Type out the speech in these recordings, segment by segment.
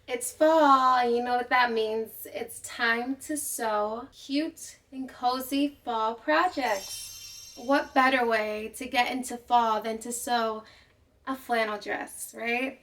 It's fall, and you know what that means. It's time to sew cute and cozy fall projects. What better way to get into fall than to sew a flannel dress, right?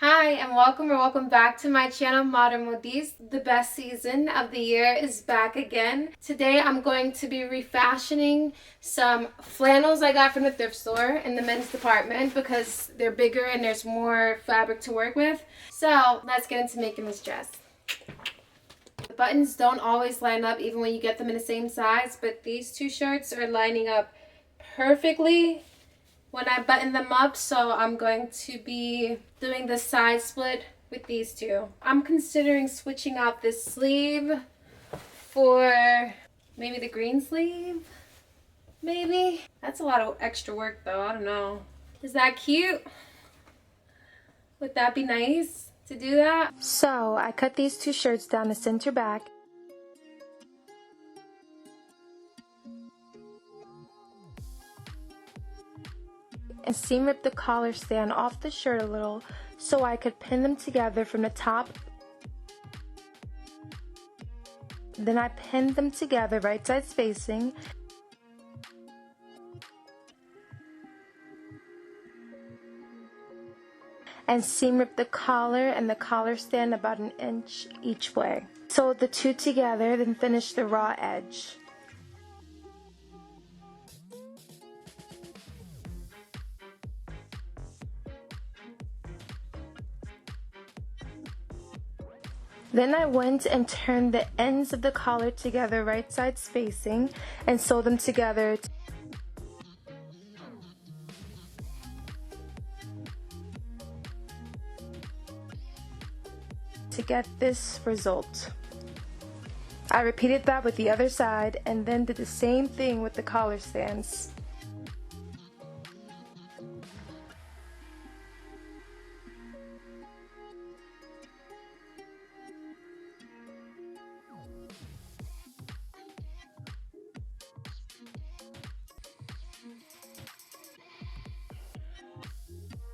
Hi, and welcome back to my channel, Modern Modis. The best season of the year is back again. Today I'm going to be refashioning some flannels I got from the thrift store in the men's department because they're bigger and there's more fabric to work with. So let's get into making this dress. The buttons don't always line up even when you get them in the same size, but these two shirts are lining up perfectly when I button them up, so I'm going to be doing the side split with these two. I'm considering switching out this sleeve for maybe the green sleeve, maybe? That's a lot of extra work though, I don't know. Is that cute? Would that be nice to do that? So I cut these two shirts down the center back. And seam rip the collar stand off the shirt a little so I could pin them together from the top. Then I pinned them together right sides facing. And seam rip the collar and the collar stand about an inch each way. Sewed the two together, then finish the raw edge. Then I went and turned the ends of the collar together right sides facing and sewed them together to get this result. I repeated that with the other side and then did the same thing with the collar stands.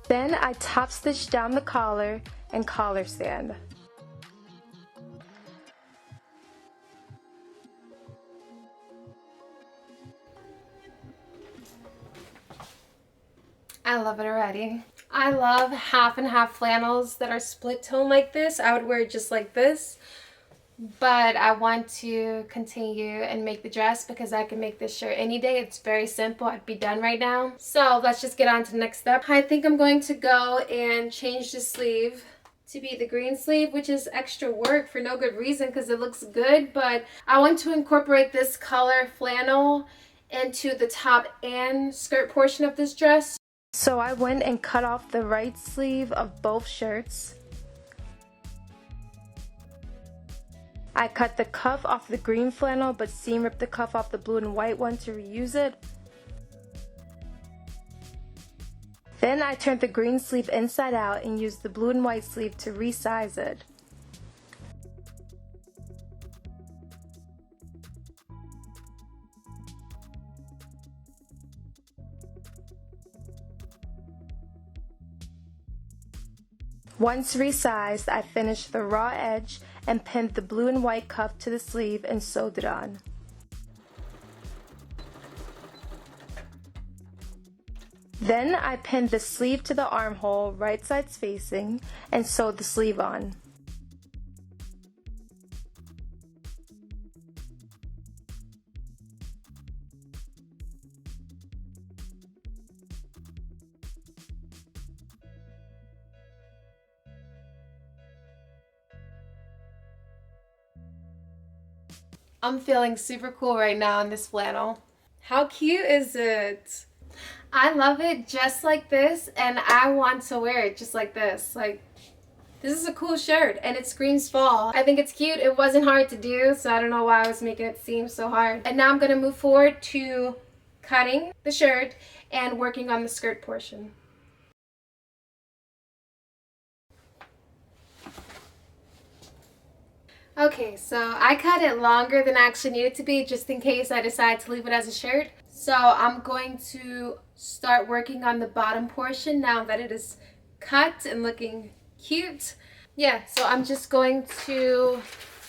Then I top stitched down the collar and collar stand. I love it already. I love half and half flannels that are split tone like this. I would wear it just like this. But I want to continue and make the dress because I can make this shirt any day. It's very simple. I'd be done right now. So let's just get on to the next step. I think I'm going to go and change the sleeve to be the green sleeve, which is extra work for no good reason because it looks good, but I want to incorporate this color flannel into the top and skirt portion of this dress. So I went and cut off the right sleeve of both shirts. I cut the cuff off the green flannel but seam ripped the cuff off the blue and white one to reuse it. Then I turned the green sleeve inside out and used the blue and white sleeve to resize it. Once resized, I finished the raw edge and pinned the blue and white cuff to the sleeve and sewed it on. Then I pinned the sleeve to the armhole right sides facing and sewed the sleeve on. I'm feeling super cool right now in this flannel. How cute is it? I love it just like this, and I want to wear it just like this. Like, this is a cool shirt, and it screams fall. I think it's cute. It wasn't hard to do, so I don't know why I was making it seem so hard. And now I'm gonna move forward to cutting the shirt and working on the skirt portion. Okay, so I cut it longer than I actually need it to be just in case I decide to leave it as a shirt. So I'm going to start working on the bottom portion now that it is cut and looking cute. Yeah, so I'm just going to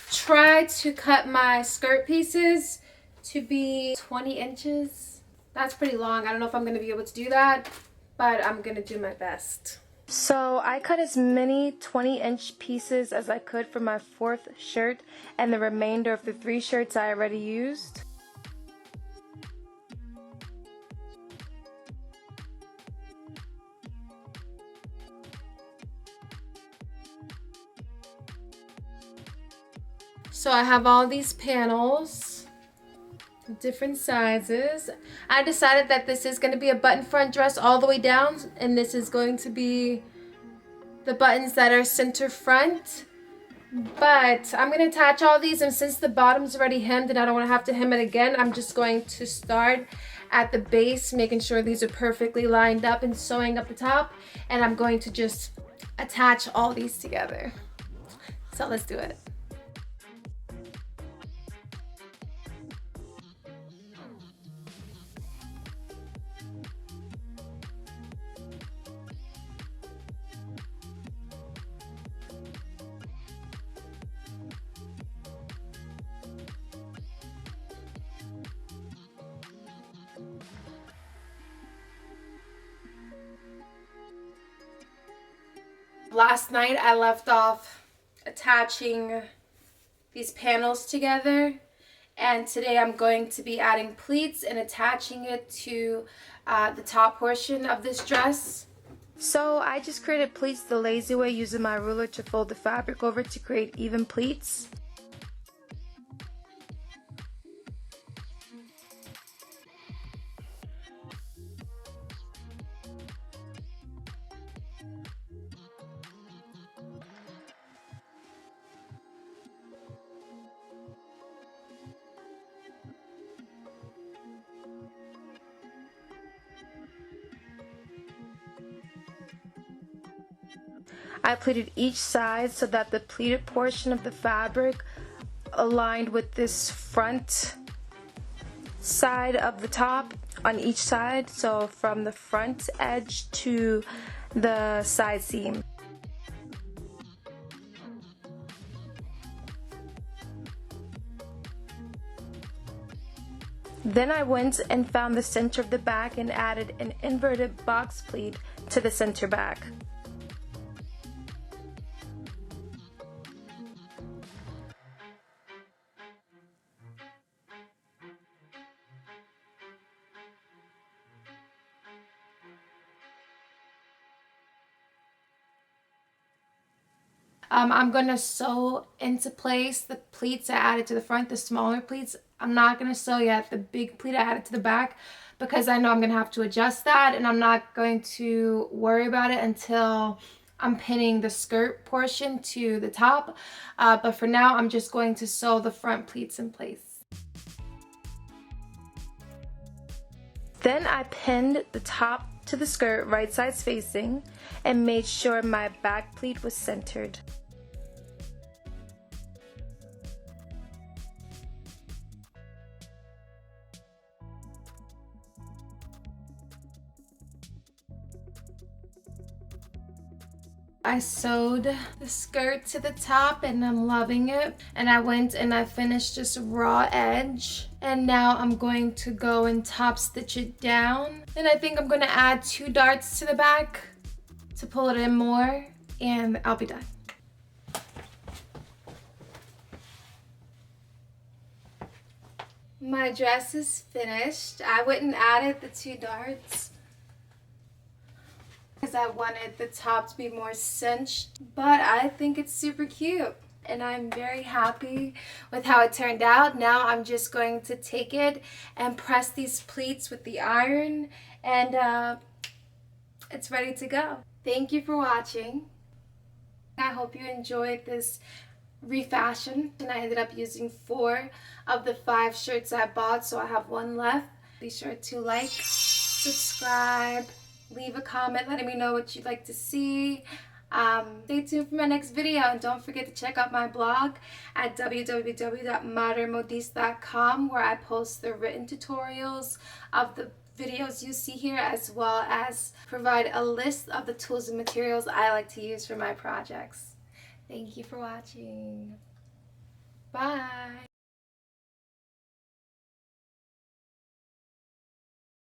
try to cut my skirt pieces to be 20 inches. That's pretty long. I don't know if I'm going to be able to do that, but I'm going to do my best. So I cut as many 20-inch pieces as I could for my fourth shirt and the remainder of the 3 shirts I already used. So I have all these panels, different sizes. I decided that this is going to be a button front dress all the way down, and this is going to be the buttons that are center front. But I'm going to attach all these, and since the bottom's already hemmed and I don't want to have to hem it again, I'm just going to start at the base, making sure these are perfectly lined up and sewing up the top, and I'm going to just attach all these together. So let's do it. Last night I left off attaching these panels together, and today I'm going to be adding pleats and attaching it to the top portion of this dress. So I just created pleats the lazy way, using my ruler to fold the fabric over to create even pleats. I pleated each side so that the pleated portion of the fabric aligned with this front side of the top on each side, so from the front edge to the side seam. Then I went and found the center of the back and added an inverted box pleat to the center back. I'm going to sew into place the pleats I added to the front, the smaller pleats. I'm not going to sew yet the big pleat I added to the back because I know I'm going to have to adjust that, and I'm not going to worry about it until I'm pinning the skirt portion to the top. But for now, I'm just going to sew the front pleats in place. Then I pinned the top to the skirt right sides facing and made sure my back pleat was centered. I sewed the skirt to the top and I'm loving it. And I went and I finished this raw edge. And now I'm going to go and top stitch it down. And I think I'm going to add 2 darts to the back to pull it in more. And I'll be done. My dress is finished. I went and added the 2 darts because I wanted the top to be more cinched, but I think it's super cute. and I'm very happy with how it turned out. Now I'm just going to take it and press these pleats with the iron, and it's ready to go. Thank you for watching. I hope you enjoyed this refashion, and I ended up using 4 of the 5 shirts I bought, so I have 1 left. Be sure to like, subscribe, leave a comment letting me know what you'd like to see. Stay tuned for my next video, and don't forget to check out my blog at www.modernmodiste.com, where I post the written tutorials of the videos you see here, as well as provide a list of the tools and materials I like to use for my projects. Thank you for watching. Bye.